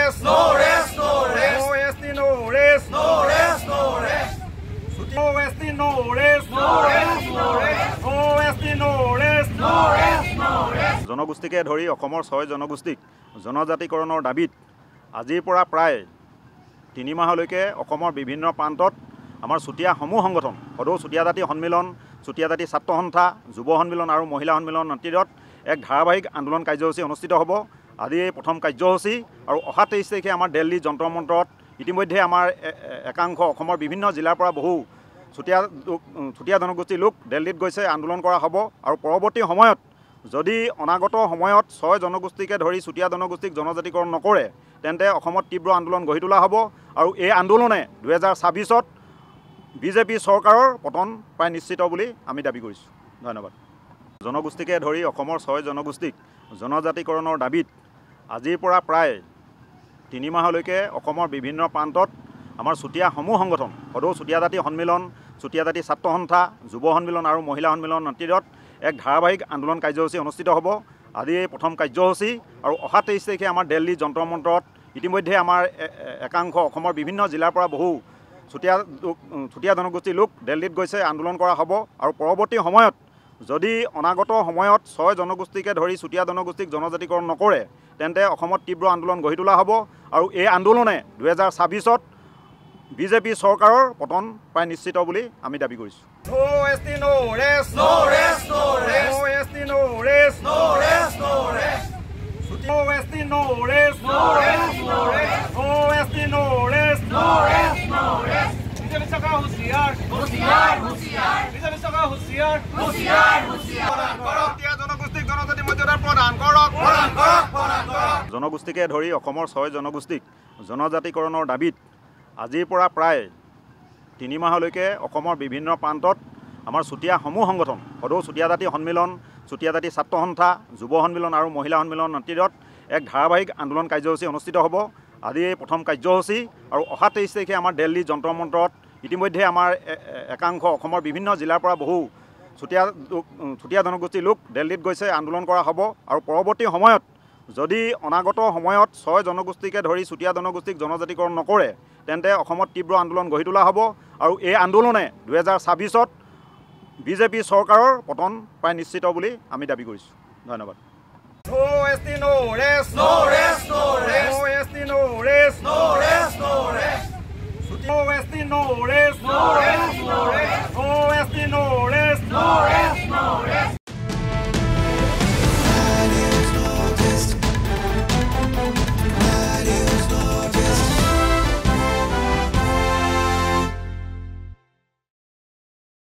rest, no rest, no rest. OST, no rest, no rest, no rest. OST, no rest, no rest, no rest. OST, no rest, no rest, no rest. জনগোষ্ঠীকে ধৰি অসমৰ 6 জনগোষ্ঠীক জনজাতিকৰণৰ দাবীত আজিৰ পৰা প্ৰায় 3 মাহলৈকে অসমৰ বিভিন্ন প্ৰান্তত আমাৰ চুতীয়া সমূহ সংগঠন সদৌ চুতীয়া জাতি সন্মিলন, চুতীয়া জাতি ছাত্ৰ সন্থা, যুৱ সন্মিলন আৰু মহিলা সন্মিলন নেতৃত্বত এক ধাৰাবাহিক আন্দোলন কাৰ্যসূচী অনুষ্ঠিত হ'ব। আজি এই প্ৰথম কাৰ্যসূচী আৰু অহা 23 তাৰিখে আমাৰ দিল্লী যন্ত্ৰ মন্ত্ৰত ইতিমধ্যে আমাৰ একাংশ অসমৰ বিভিন্ন জিলাৰ পৰা বহু চুতীয়া জনগোষ্ঠীৰ লোক দিল্লীত গৈছে, আন্দোলন কৰা হ'ব। আৰু পৰৱৰ্তী সময়ত যদি অনাগত সময়ত 6 জনগোষ্ঠীকে ধৰি চুতীয়া জনগোষ্ঠীক জনজাতিকৰণ নকৰে তেন্তে অসমত তীব্ৰ আন্দোলন গঢ়ি তোলা হ'ব। আৰু এই আন্দোলনে 2026ত বিজেপি চৰকাৰৰ পতন প্ৰায় নিশ্চিত বুলি আমি দাবী কৰিছোঁ। ধন্যবাদ। জনগোষ্ঠীকে ধৰি অসমৰ 6 জনগোষ্ঠীক জনজাতিকৰণৰ দাবীত আজিৰ পৰা প্ৰায় 3 মাহলৈকে অসমৰ বিভিন্ন প্ৰান্তত আমাৰ চুতীয়া সমূহ সংগঠন সদৌ চুতীয়া জাতি সন্মিলন, চুতীয়া জাতি ছাত্ৰ সন্থা, যুৱ সন্মিলন আৰু মহিলা সন্মিলন নেতৃত্বত এক ধাৰাবাহিক আন্দোলন কাৰ্যসূচী অনুষ্ঠিত হ'ব। আজি এই প্ৰথম কাৰ্যসূচী আৰু অহা 23 তাৰিখে আমাৰ দিল্লী যন্ত্ৰ মন্ত্ৰত ইতিমধ্যে আমাৰ একাংশ অসমৰ বিভিন্ন জিলাৰ পৰা বহু চুতীয়া জনগোষ্ঠীৰ লোক দিল্লীত গৈছে, আন্দোলন কৰা হ'ব। আৰু পৰৱৰ্তী সময়ত যদি অনাগত সময়ত 6 জনগোষ্ঠীকে ধৰি চুতীয়া জনগোষ্ঠীক জনজাতিকৰণ নকৰে তেন্তে অসমত তীব্ৰ আন্দোলন গঢ়ি তোলা হ'ব। আৰু এই আন্দোলনে 2026ত বিজেপি চৰকাৰৰ পতন প্ৰায় নিশ্চিত বুলি আমি দাবী কৰিছোঁ। OST, no rest, no rest, no rest. OST, no rest, no rest, no rest. OST, no rest, no rest, no rest. OST, no rest, no rest, no rest. BJP চৰকাৰ হুঁচিয়াৰ, হুঁচিয়াৰ, হুঁচিয়াৰ। বিজেপি চৰকাৰ হুঁচিয়াৰ, হুঁচিয়াৰ, হুঁচিয়াৰ। চুতীয়া জনগোষ্ঠীক জনজাতি মৰ্যাদা প্ৰদান কৰক, প্ৰদান কৰক, প্ৰদান কৰক। জনগোষ্ঠীকে ধৰি অসমৰ 6 জনগোষ্ঠীক জনজাতিকৰণৰ দাবীত আজিৰ পৰা প্ৰায় 3 মাহলৈকে অসমৰ বিভিন্ন প্ৰান্তত আমাৰ চুতীয়া সমূহ সংগঠন সদৌ চুতীয়া জাতি সন্মিলন, চুতীয়া জাতি ছাত্ৰ সন্থা, যুৱ সন্মিলন আৰু মহিলা সন্মিলন নেতৃত্বত এক ধাৰাবাহিক আন্দোলন কাৰ্যসূচী অনুষ্ঠিত হ'ব। আজি এই প্ৰথম কাৰ্যসূচী আৰু অহা 23 তাৰিখে আমাৰ দিল্লী যন্ত্ৰ মন্ত্ৰত ইতিমধ্যে আমাৰ একাংশ অসমৰ বিভিন্ন জিলাৰ পৰা বহু চুতীয়া জনগোষ্ঠীৰ লোক দিল্লীত গৈছে, আন্দোলন কৰা হ'ব। আৰু পৰৱৰ্তী সময়ত যদি অনাগত সময়ত 6 জনগোষ্ঠীকে ধৰি চুতীয়া জনগোষ্ঠীক জনজাতিকৰণ নকৰে তেন্তে অসমত তীব্ৰ আন্দোলন গঢ়ি তোলা হ'ব। আৰু এই আন্দোলনে 2026ত বিজেপি চৰকাৰৰ পতন প্ৰায় নিশ্চিত বুলি আমি দাবী কৰিছোঁ। ধন্যবাদ। OST, no rest, no rest, no rest. OST, no rest, no rest, no rest. OST, no rest, no rest, no rest. OST, no rest, no rest.